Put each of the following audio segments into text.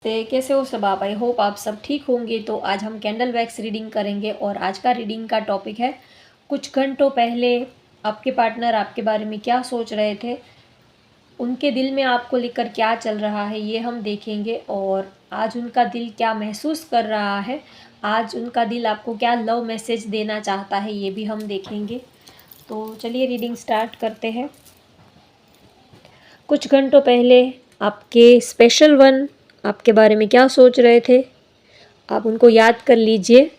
कैसे हो सब आप? आई होप आप सब ठीक होंगे। तो आज हम कैंडल वैक्स रीडिंग करेंगे और आज का रीडिंग का टॉपिक है कुछ घंटों पहले आपके पार्टनर आपके बारे में क्या सोच रहे थे, उनके दिल में आपको लेकर क्या चल रहा है ये हम देखेंगे। और आज उनका दिल क्या महसूस कर रहा है, आज उनका दिल आपको क्या लव मैसेज देना चाहता है ये भी हम देखेंगे। तो चलिए रीडिंग स्टार्ट करते हैं। कुछ घंटों पहले आपके स्पेशल वन आपके बारे में क्या सोच रहे थे, आप उनको याद कर लीजिए।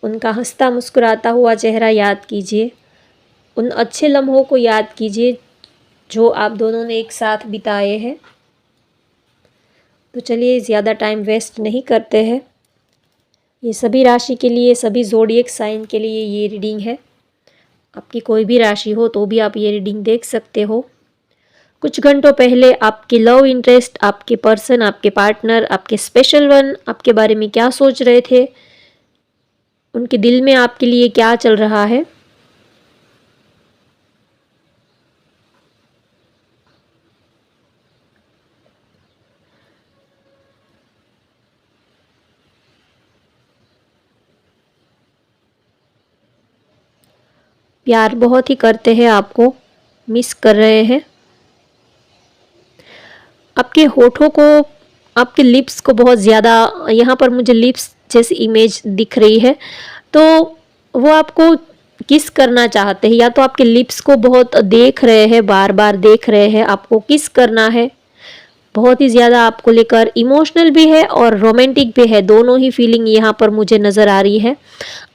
उनका हंसता मुस्कुराता हुआ चेहरा याद कीजिए, उन अच्छे लम्हों को याद कीजिए जो आप दोनों ने एक साथ बिताए हैं। तो चलिए ज़्यादा टाइम वेस्ट नहीं करते हैं। ये सभी राशि के लिए, सभी ज़ोडिएक साइन के लिए ये रीडिंग है। आपकी कोई भी राशि हो तो भी आप ये रीडिंग देख सकते हो। कुछ घंटों पहले आपके लव इंटरेस्ट, आपके पर्सन, आपके पार्टनर, आपके स्पेशल वन आपके बारे में क्या सोच रहे थे, उनके दिल में आपके लिए क्या चल रहा है। प्यार बहुत ही करते हैं, आपको मिस कर रहे हैं। आपके होठों को, आपके लिप्स को बहुत ज़्यादा, यहाँ पर मुझे लिप्स जैसी इमेज दिख रही है। तो वो आपको किस करना चाहते हैं, या तो आपके लिप्स को बहुत देख रहे हैं, बार बार देख रहे हैं, आपको किस करना है। बहुत ही ज़्यादा आपको लेकर इमोशनल भी है और रोमांटिक भी है, दोनों ही फीलिंग यहाँ पर मुझे नज़र आ रही है।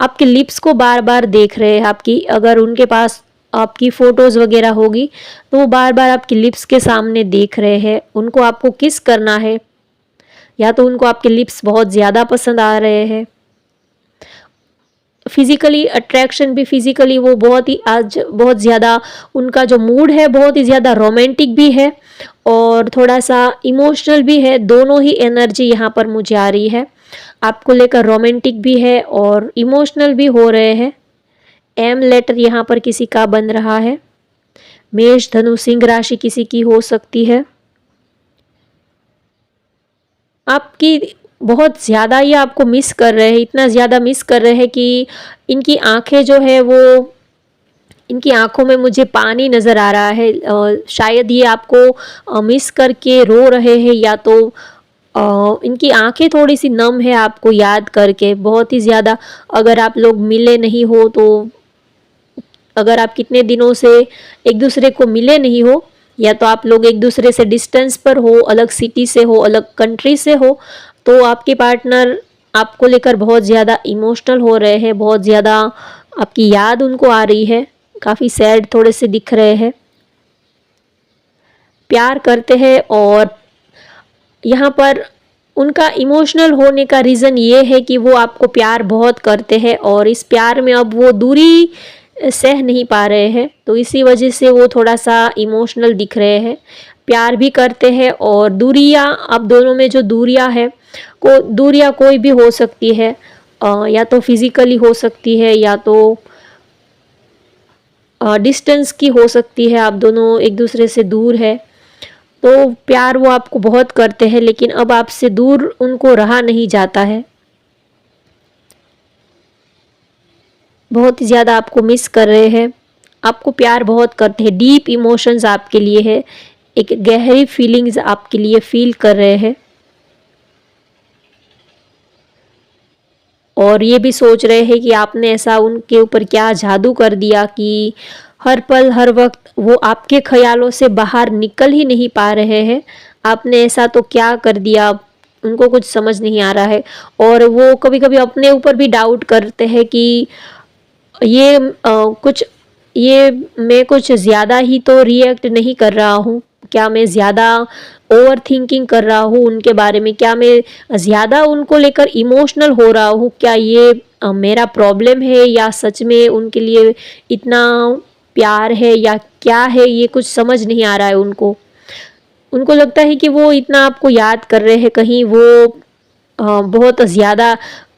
आपके लिप्स को बार बार देख रहे हैं, आपकी अगर उनके पास आपकी फ़ोटोज़ वगैरह होगी तो वो बार बार आपकी लिप्स के सामने देख रहे हैं। उनको आपको किस करना है, या तो उनको आपके लिप्स बहुत ज़्यादा पसंद आ रहे हैं। फिज़िकली अट्रैक्शन भी, फिज़िकली वो बहुत ही आज बहुत ज़्यादा, उनका जो मूड है बहुत ही ज़्यादा रोमांटिक भी है और थोड़ा सा इमोशनल भी है। दोनों ही एनर्जी यहाँ पर मुझे आ रही है। आपको लेकर रोमांटिक भी है और इमोशनल भी हो रहे हैं। एम लेटर यहाँ पर किसी का बन रहा है। मेष, धनु, सिंह राशि किसी की हो सकती है। आपकी बहुत ज़्यादा ये आपको मिस कर रहे हैं, इतना ज़्यादा मिस कर रहे हैं कि इनकी आंखें जो है वो, इनकी आंखों में मुझे पानी नज़र आ रहा है। शायद ये आपको मिस करके रो रहे हैं, या तो इनकी आंखें थोड़ी सी नम है आपको याद करके बहुत ही ज़्यादा। अगर आप लोग मिले नहीं हो तो, अगर आप कितने दिनों से एक दूसरे को मिले नहीं हो, या तो आप लोग एक दूसरे से डिस्टेंस पर हो, अलग सिटी से हो, अलग कंट्री से हो, तो आपके पार्टनर आपको लेकर बहुत ज़्यादा इमोशनल हो रहे हैं, बहुत ज़्यादा आपकी याद उनको आ रही है, काफ़ी सैड थोड़े से दिख रहे हैं। प्यार करते हैं और यहाँ पर उनका इमोशनल होने का रीज़न ये है कि वो आपको प्यार बहुत करते हैं और इस प्यार में अब वो दूरी सह नहीं पा रहे हैं, तो इसी वजह से वो थोड़ा सा इमोशनल दिख रहे हैं। प्यार भी करते हैं और दूरियां, आप दोनों में जो दूरियां है, दूरियां कोई भी हो सकती है, या तो फिज़िकली हो सकती है, या तो डिस्टेंस की हो सकती है, आप दोनों एक दूसरे से दूर है। तो प्यार वो आपको बहुत करते हैं, लेकिन अब आपसे दूर उनको रहा नहीं जाता है। बहुत ही ज़्यादा आपको मिस कर रहे हैं, आपको प्यार बहुत करते हैं, डीप इमोशंस आपके लिए है, एक गहरी फीलिंग्स आपके लिए फील कर रहे हैं। और ये भी सोच रहे हैं कि आपने ऐसा उनके ऊपर क्या जादू कर दिया कि हर पल हर वक्त वो आपके ख्यालों से बाहर निकल ही नहीं पा रहे हैं। आपने ऐसा तो क्या कर दिया, उनको कुछ समझ नहीं आ रहा है। और वो कभी कभी अपने ऊपर भी डाउट करते हैं कि ये कुछ, ये मैं कुछ ज़्यादा ही तो रिएक्ट नहीं कर रहा हूँ, क्या मैं ज़्यादा ओवर थिंकिंग कर रहा हूँ उनके बारे में, क्या मैं ज़्यादा उनको लेकर इमोशनल हो रहा हूँ, क्या ये मेरा प्रॉब्लम है, या सच में उनके लिए इतना प्यार है, या क्या है, ये कुछ समझ नहीं आ रहा है उनको। उनको लगता है कि वो इतना आपको याद कर रहे हैं, कहीं वो बहुत ज़्यादा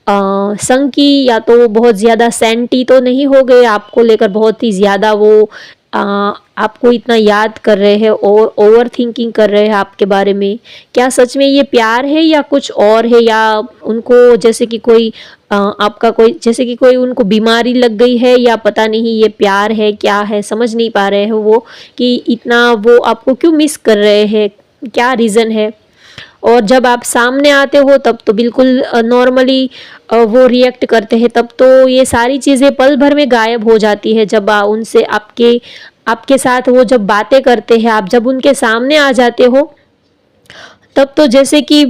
संकी, या तो बहुत ज़्यादा सेंटी तो नहीं हो गए आपको लेकर, बहुत ही ज़्यादा वो आपको इतना याद कर रहे हैं और ओवर थिंकिंग कर रहे हैं आपके बारे में? क्या सच में ये प्यार है या कुछ और है? या उनको जैसे कि कोई आपका कोई जैसे कि कोई उनको बीमारी लग गई है, या पता नहीं ये प्यार है क्या है, समझ नहीं पा रहे हैं वो कि इतना वो आपको क्यों मिस कर रहे हैं, क्या रीज़न है? और जब आप सामने आते हो तब तो बिल्कुल नॉर्मली वो रिएक्ट करते हैं, तब तो ये सारी चीज़ें पल भर में गायब हो जाती है। जब उनसे आपके आपके साथ वो जब बातें करते हैं, आप जब उनके सामने आ जाते हो, तब तो जैसे कि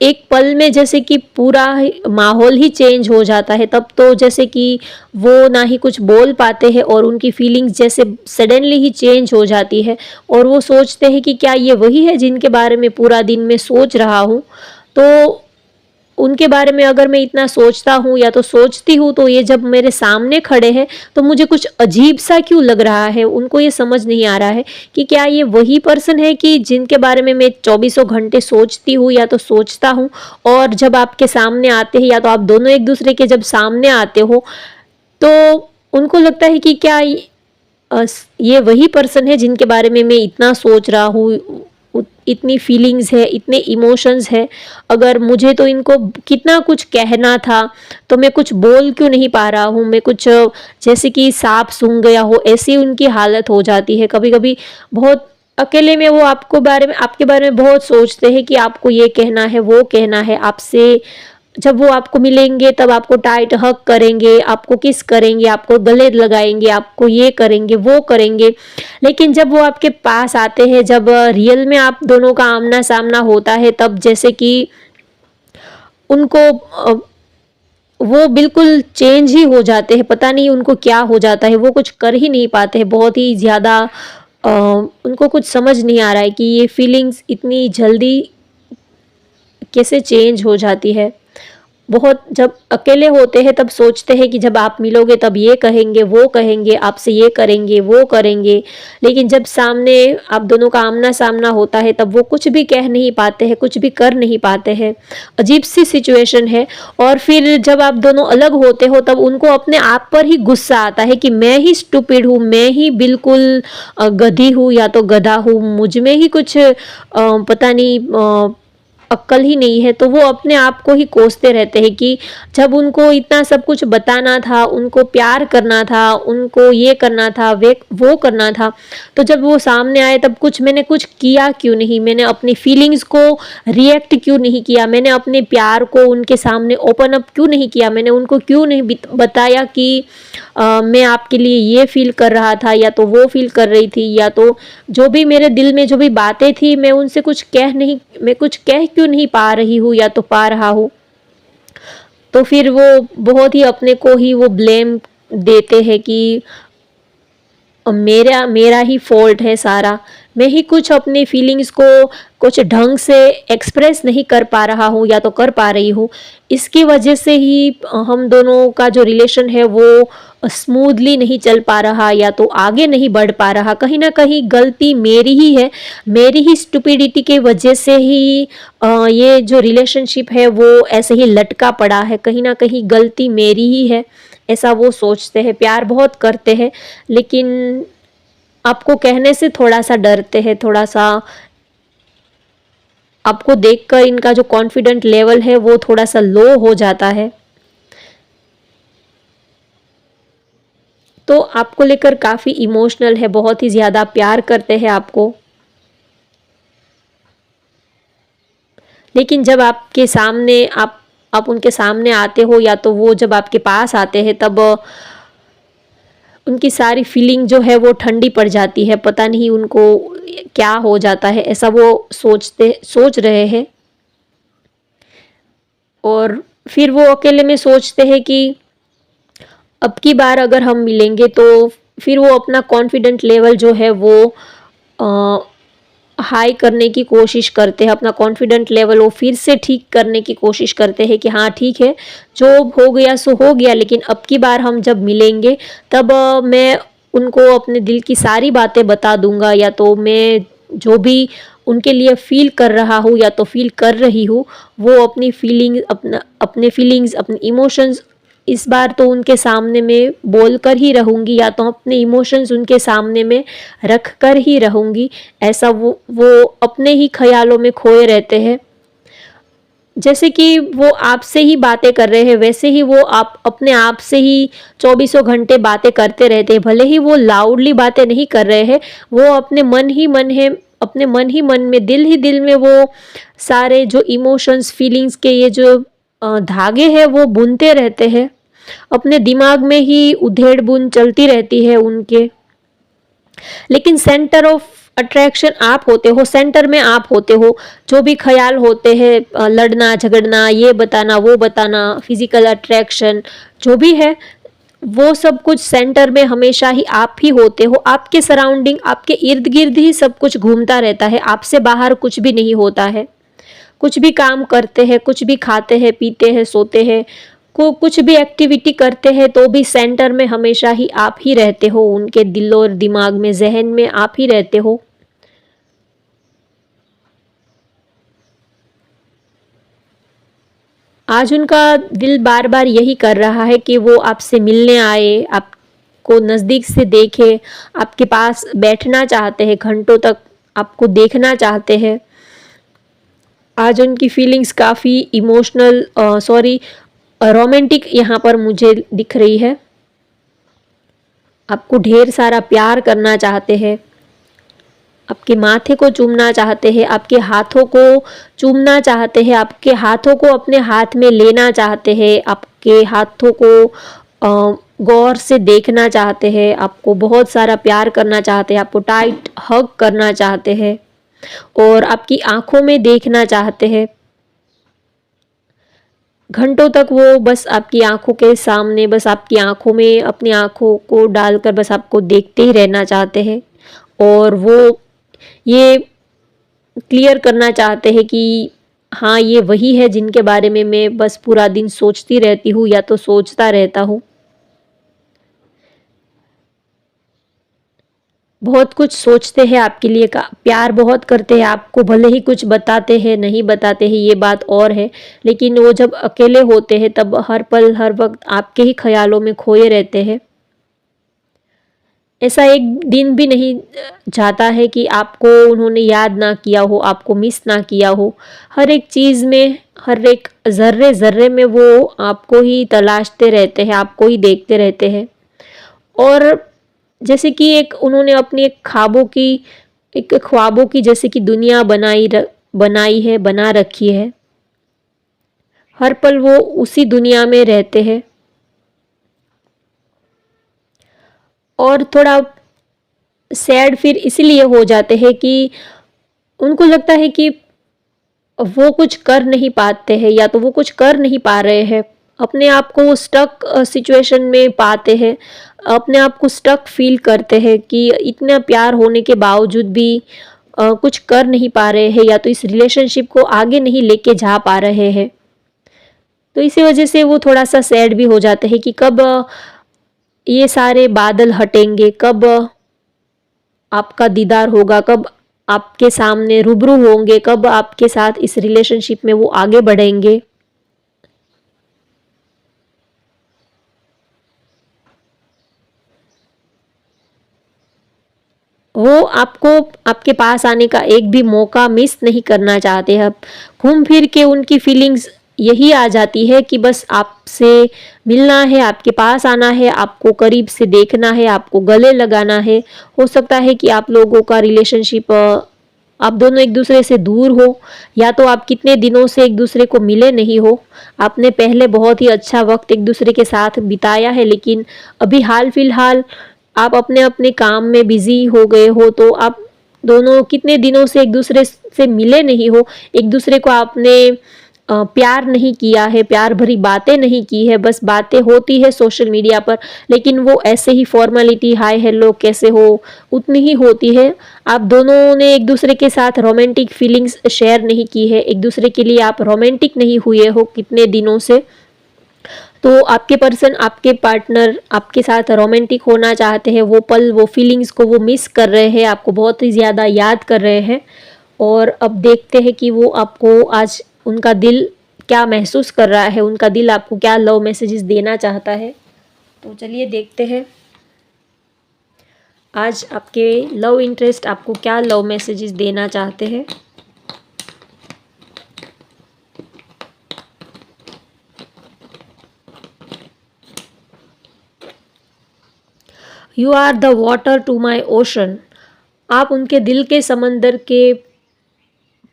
एक पल में जैसे कि पूरा माहौल ही चेंज हो जाता है। तब तो जैसे कि वो ना ही कुछ बोल पाते हैं और उनकी फीलिंग्स जैसे सडनली ही चेंज हो जाती है, और वो सोचते हैं कि क्या ये वही है जिनके बारे में पूरा दिन मैं सोच रहा हूँ। तो उनके बारे में अगर मैं इतना सोचता हूँ या तो सोचती हूँ, तो ये जब मेरे सामने खड़े हैं तो मुझे कुछ अजीब सा क्यों लग रहा है। उनको ये समझ नहीं आ रहा है कि क्या ये वही पर्सन है कि जिनके बारे में मैं चौबीसों घंटे सोचती हूँ या तो सोचता हूँ, और जब आपके सामने आते हैं या तो आप दोनों एक दूसरे के जब सामने आते हो, तो उनको लगता है कि क्या ये वही पर्सन है जिनके बारे में मैं इतना सोच रहा हूँ, इतनी फीलिंग्स है, इतने इमोशंस है। अगर मुझे तो इनको कितना कुछ कहना था, तो मैं कुछ बोल क्यों नहीं पा रहा हूँ। मैं कुछ जैसे कि सांप सूंघ गया हो, ऐसी उनकी हालत हो जाती है। कभी कभी बहुत अकेले में वो आपके बारे में बहुत सोचते हैं कि आपको ये कहना है, वो कहना है आपसे। जब वो आपको मिलेंगे तब आपको टाइट हग करेंगे, आपको किस करेंगे, आपको गले लगाएंगे, आपको ये करेंगे, वो करेंगे। लेकिन जब वो आपके पास आते हैं, जब रियल में आप दोनों का आमना सामना होता है, तब जैसे कि उनको वो बिल्कुल चेंज ही हो जाते हैं। पता नहीं उनको क्या हो जाता है, वो कुछ कर ही नहीं पाते हैं। बहुत ही ज़्यादा उनको कुछ समझ नहीं आ रहा है कि ये फीलिंग्स इतनी जल्दी कैसे चेंज हो जाती है। बहुत जब अकेले होते हैं तब सोचते हैं कि जब आप मिलोगे तब ये कहेंगे, वो कहेंगे, आपसे ये करेंगे, वो करेंगे। लेकिन जब सामने आप दोनों का आमना-सामना होता है, तब वो कुछ भी कह नहीं पाते हैं, कुछ भी कर नहीं पाते हैं। अजीब-सी सिचुएशन है। और फिर जब आप दोनों अलग होते हो, तब उनको अपने आप पर ही गुस्सा आता है कि मैं ही स्टूपिड हूँ, मैं ही बिल्कुल गधी हूँ या तो गधा हूँ, मुझ में ही कुछ पता नहीं अक्ल ही नहीं है। तो वो अपने आप को ही कोसते रहते हैं कि जब उनको इतना सब कुछ बताना था, उनको प्यार करना था, उनको ये करना था, वे वो करना था, तो जब वो सामने आए तब मैंने कुछ किया क्यों नहीं? मैंने अपनी फीलिंग्स को रिएक्ट क्यों नहीं किया? मैंने अपने प्यार को उनके सामने ओपन अप क्यों नहीं किया? मैंने उनको क्यों नहीं बताया कि मैं आपके लिए ये फील कर रहा था या तो वो फील कर रही थी, या तो जो भी मेरे दिल में जो भी बातें थी, मैं कुछ कह क्यों नहीं पा रही हूँ या तो पा रहा हूँ। तो फिर वो बहुत ही अपने को ही वो ब्लेम देते हैं कि मेरा मेरा ही फॉल्ट है सारा, मैं ही कुछ अपनी फीलिंग्स को कुछ ढंग से एक्सप्रेस नहीं कर पा रहा हूँ या तो कर पा रही हूँ। इसकी वजह से ही हम दोनों का जो रिलेशन है वो स्मूथली नहीं चल पा रहा या तो आगे नहीं बढ़ पा रहा। कहीं ना कहीं गलती मेरी ही है, मेरी ही स्टुपिडिटी के वजह से ही ये जो रिलेशनशिप है वो ऐसे ही लटका पड़ा है। कहीं ना कहीं गलती मेरी ही है, ऐसा वो सोचते हैं। प्यार बहुत करते हैं, लेकिन आपको कहने से थोड़ा सा डरते हैं, थोड़ा सा आपको देखकर इनका जो कॉन्फिडेंट लेवल है वो थोड़ा सा लो हो जाता है। तो आपको लेकर काफ़ी इमोशनल है, बहुत ही ज़्यादा प्यार करते हैं आपको। लेकिन जब आपके सामने आप उनके सामने आते हो या तो वो जब आपके पास आते हैं, तब उनकी सारी फीलिंग जो है वो ठंडी पड़ जाती है। पता नहीं उनको क्या हो जाता है, ऐसा वो सोच रहे हैं। और फिर वो अकेले में सोचते हैं कि अब की बार अगर हम मिलेंगे तो फिर वो अपना कॉन्फिडेंट लेवल जो है वो हाई करने की कोशिश करते हैं। अपना कॉन्फिडेंट लेवल वो फिर से ठीक करने की कोशिश करते हैं कि हाँ ठीक है, जो हो गया सो हो गया, लेकिन अब की बार हम जब मिलेंगे तब मैं उनको अपने दिल की सारी बातें बता दूंगा, या तो मैं जो भी उनके लिए फील कर रहा हूँ या तो फील कर रही हूँ, वो अपनी फीलिंग अपने इमोशंस इस बार तो उनके सामने मैं बोल कर ही रहूँगी, या तो अपने इमोशंस उनके सामने में रख कर ही रहूँगी। ऐसा वो अपने ही ख्यालों में खोए रहते हैं। जैसे कि वो आपसे ही बातें कर रहे हैं, वैसे ही वो आप अपने आप से ही चौबीसों घंटे बातें करते रहते हैं। भले ही वो लाउडली बातें नहीं कर रहे हैं, वो अपने मन ही मन है, अपने मन ही मन में, दिल ही दिल में वो सारे जो इमोशंस, फीलिंग्स के ये जो धागे हैं वो बुनते रहते हैं। अपने दिमाग में ही उधेड़-बुन चलती रहती है उनके। लेकिन सेंटर ऑफ अट्रैक्शन आप होते हो, सेंटर में आप होते हो। जो भी ख्याल होते हैं, लड़ना झगड़ना, ये बताना वो बताना, फिजिकल अट्रैक्शन जो भी है, वो सब कुछ सेंटर में हमेशा ही आप ही होते हो। आपके सराउंडिंग, आपके इर्द गिर्द ही सब कुछ घूमता रहता है, आपसे बाहर कुछ भी नहीं होता है। कुछ भी काम करते हैं, कुछ भी खाते हैं, पीते हैं, सोते हैं, को कुछ भी एक्टिविटी करते हैं, तो भी सेंटर में हमेशा ही आप ही रहते हो। उनके दिल और दिमाग में, जहन में आप ही रहते हो। आज उनका दिल बार बार यही कर रहा है कि वो आपसे मिलने आए, आपको नज़दीक से देखे, आपके पास बैठना चाहते हैं, घंटों तक आपको देखना चाहते हैं। आज उनकी फीलिंग्स काफ़ी इमोशनल, रोमांटिक यहाँ पर मुझे दिख रही है। आपको ढेर सारा प्यार करना चाहते हैं, आपके माथे को चूमना चाहते हैं, आपके हाथों को चूमना चाहते हैं, आपके हाथों को अपने हाथ में लेना चाहते हैं, आपके हाथों को गौर से देखना चाहते हैं, आपको बहुत सारा प्यार करना चाहते हैं, आपको टाइट हग करना चाहते हैं और आपकी आंखों में देखना चाहते हैं। घंटों तक वो बस आपकी आंखों के सामने, बस आपकी आंखों में अपनी आंखों को डालकर बस आपको देखते ही रहना चाहते हैं और वो ये क्लियर करना चाहते हैं कि हाँ, ये वही है जिनके बारे में मैं बस पूरा दिन सोचती रहती हूँ या तो सोचता रहता हूँ। बहुत कुछ सोचते हैं आपके लिए, का प्यार बहुत करते हैं आपको, भले ही कुछ बताते हैं, नहीं बताते हैं, ये बात और है। लेकिन वो जब अकेले होते हैं तब हर पल, हर वक़्त आपके ही ख़्यालों में खोए रहते हैं। ऐसा एक दिन भी नहीं जाता है कि आपको उन्होंने याद ना किया हो, आपको मिस ना किया हो। हर एक चीज़ में, हर एक ज़र्रे-ज़र्रे में वो आपको ही तलाशते रहते हैं, आपको ही देखते रहते हैं। और जैसे कि एक उन्होंने अपनी एक ख्वाबों की जैसे कि दुनिया बनाई है, बना रखी है। हर पल वो उसी दुनिया में रहते हैं और थोड़ा सैड फिर इसलिए हो जाते हैं कि उनको लगता है कि वो कुछ कर नहीं पाते हैं, या तो वो कुछ कर नहीं पा रहे हैं। अपने आप को वो स्टक सिचुएशन में पाते हैं, अपने आप को स्टक फील करते हैं कि इतना प्यार होने के बावजूद भी कुछ कर नहीं पा रहे हैं, या तो इस रिलेशनशिप को आगे नहीं लेके जा पा रहे हैं। तो इसी वजह से वो थोड़ा-सा सैड भी हो जाते हैं कि कब ये सारे बादल हटेंगे, कब आपका दीदार होगा, कब आपके सामने रूबरू होंगे, कब आपके साथ इस रिलेशनशिप में वो आगे बढ़ेंगे। वो आपको आपके पास आने का एक भी मौका मिस नहीं करना चाहते हैं। घूम फिर के उनकी फीलिंग्स यही आ जाती है कि बस आपसे मिलना है, आपके पास आना है, आपको करीब से देखना है, आपको गले लगाना है। हो सकता है कि आप लोगों का रिलेशनशिप, आप दोनों एक दूसरे से दूर हो, या तो आप कितने दिनों से एक दूसरे को मिले नहीं हो। आपने पहले बहुत ही अच्छा वक्त एक दूसरे के साथ बिताया है, लेकिन अभी हाल फिलहाल आप अपने अपने काम में बिजी हो गए हो, तो आप दोनों कितने दिनों से एक दूसरे से मिले नहीं हो। एक दूसरे को आपने प्यार नहीं किया है, प्यार भरी बातें नहीं की है, बस बातें होती है सोशल मीडिया पर, लेकिन वो ऐसे ही फॉर्मेलिटी, हाय हेलो कैसे हो, उतनी ही होती है। आप दोनों ने एक दूसरे के साथ रोमांटिक फीलिंग्स शेयर नहीं की है, एक दूसरे के लिए आप रोमांटिक नहीं हुए हो कितने दिनों से। तो आपके पर्सन, आपके पार्टनर आपके साथ रोमांटिक होना चाहते हैं, वो पल, वो फीलिंग्स को वो मिस कर रहे हैं, आपको बहुत ही ज़्यादा याद कर रहे हैं। और अब देखते हैं कि वो आपको आज उनका दिल क्या महसूस कर रहा है, उनका दिल आपको क्या लव मैसेजेस देना चाहता है। तो चलिए देखते हैं आज आपके लव इंटरेस्ट आपको क्या लव मैसेजेस देना चाहते हैं। You are the water to my ocean. आप उनके दिल के समंदर के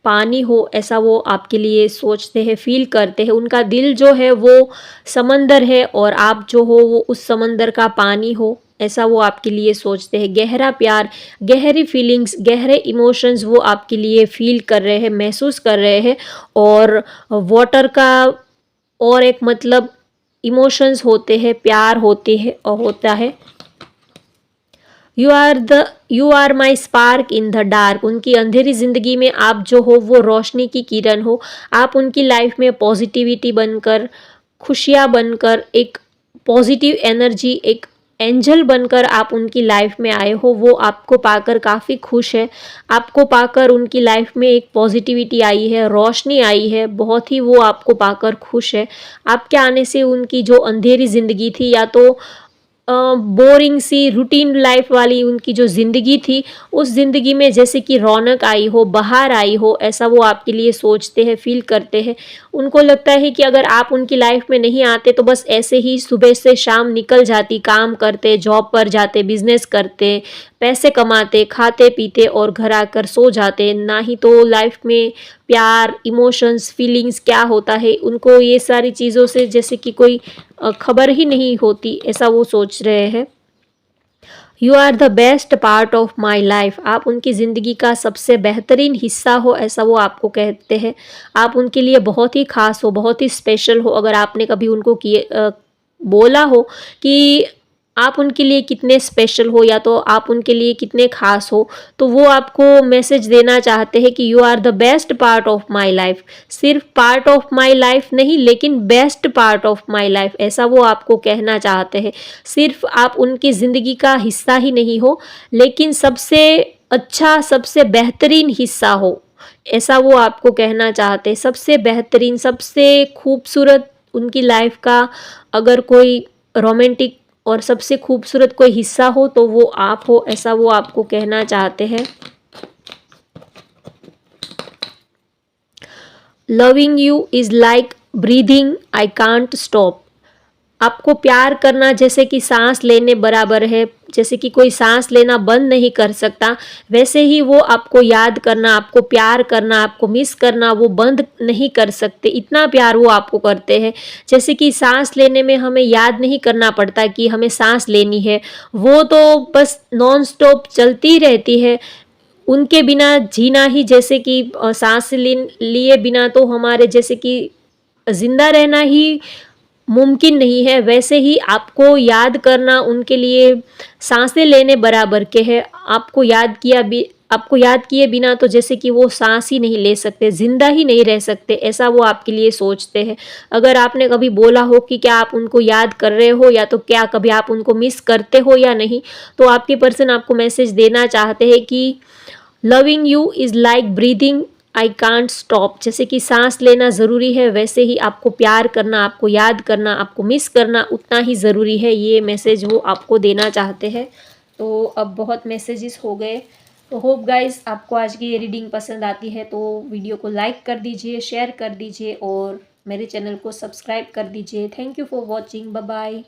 पानी हो ऐसा वो आपके लिए सोचते हैं, फील करते हैं। उनका दिल जो है वो समंदर है और आप जो हो वो उस समंदर का पानी हो ऐसा वो आपके लिए सोचते हैं। गहरा प्यार, गहरी फीलिंग्स, गहरे इमोशंस वो आपके लिए फील कर रहे हैं, महसूस कर रहे हैं। और वाटर का और एक मतलब इमोशंस होते हैं, प्यार होते हैं और होता है। You are my spark in the dark. उनकी अंधेरी ज़िंदगी में आप जो हो वो रोशनी की किरण हो। आप उनकी लाइफ में पॉजिटिविटी बनकर, खुशियाँ बनकर, एक पॉजिटिव एनर्जी, एक एंजल बनकर आप उनकी लाइफ में आए हो। वो आपको पाकर काफ़ी खुश है। आपको पाकर उनकी लाइफ में एक पॉजिटिविटी आई है, रोशनी आई है, बहुत ही वो आपको पाकर खुश है। आपके आने से उनकी जो अंधेरी ज़िंदगी थी या तो बोरिंग सी रूटीन लाइफ वाली उनकी जो ज़िंदगी थी, उस ज़िंदगी में जैसे कि रौनक आई हो, बहार आई हो, ऐसा वो आपके लिए सोचते हैं, फील करते हैं। उनको लगता है कि अगर आप उनकी लाइफ में नहीं आते तो बस ऐसे ही सुबह से शाम निकल जाती, काम करते, जॉब पर जाते, बिजनेस करते, पैसे कमाते, खाते पीते और घर आकर सो जाते। ना ही तो लाइफ में प्यार, इमोशंस, फीलिंग्स क्या होता है, उनको ये सारी चीज़ों से जैसे कि कोई खबर ही नहीं होती, ऐसा वो सोच रहे हैं। You are the best part of my life. आप उनकी ज़िंदगी का सबसे बेहतरीन हिस्सा हो ऐसा वो आपको कहते हैं। आप उनके लिए बहुत ही खास हो, बहुत ही स्पेशल हो। अगर आपने कभी उनको बोला हो कि आप उनके लिए कितने स्पेशल हो या तो आप उनके लिए कितने खास हो, तो वो आपको मैसेज देना चाहते हैं कि you are the best part of my life. सिर्फ पार्ट ऑफ माई लाइफ नहीं, लेकिन best part of my life ऐसा वो आपको कहना चाहते हैं। सिर्फ आप उनकी ज़िंदगी का हिस्सा ही नहीं हो, लेकिन सबसे अच्छा, सबसे बेहतरीन हिस्सा हो ऐसा वो आपको कहना चाहते हैं। सबसे बेहतरीन, सबसे खूबसूरत उनकी लाइफ का अगर कोई रोमांटिक और सबसे खूबसूरत कोई हिस्सा हो तो वो आप हो ऐसा वो आपको कहना चाहते हैं। Loving you is like breathing, I can't stop. आपको प्यार करना जैसे कि सांस लेने बराबर है, जैसे कि कोई सांस लेना बंद नहीं कर सकता, वैसे ही वो आपको याद करना, आपको प्यार करना, आपको मिस करना वो बंद नहीं कर सकते। इतना प्यार वो आपको करते हैं। जैसे कि सांस लेने में हमें याद नहीं करना पड़ता कि हमें सांस लेनी है, वो तो बस नॉन स्टॉप चलती रहती है। उनके बिना जीना ही जैसे कि सांस लिए बिना तो हमारे जैसे कि जिंदा रहना ही मुमकिन नहीं है, वैसे ही आपको याद करना उनके लिए सांसें लेने बराबर के है। आपको याद किए बिना तो जैसे कि वो सांस ही नहीं ले सकते, जिंदा ही नहीं रह सकते, ऐसा वो आपके लिए सोचते हैं। अगर आपने कभी बोला हो कि क्या आप उनको याद कर रहे हो या तो क्या कभी आप उनको मिस करते हो या नहीं, तो आपके पर्सन आपको मैसेज देना चाहते हैं कि loving you is like breathing, I can't stop. जैसे कि सांस लेना ज़रूरी है, वैसे ही आपको प्यार करना, आपको याद करना, आपको मिस करना उतना ही ज़रूरी है। ये मैसेज वो आपको देना चाहते हैं। तो अब बहुत मैसेजेस हो गए। तो होप गाइस आपको आज की ये रीडिंग पसंद आती है तो वीडियो को लाइक कर दीजिए, शेयर कर दीजिए और मेरे चैनल को सब्सक्राइब कर दीजिए। Thank you for watching. Bye bye.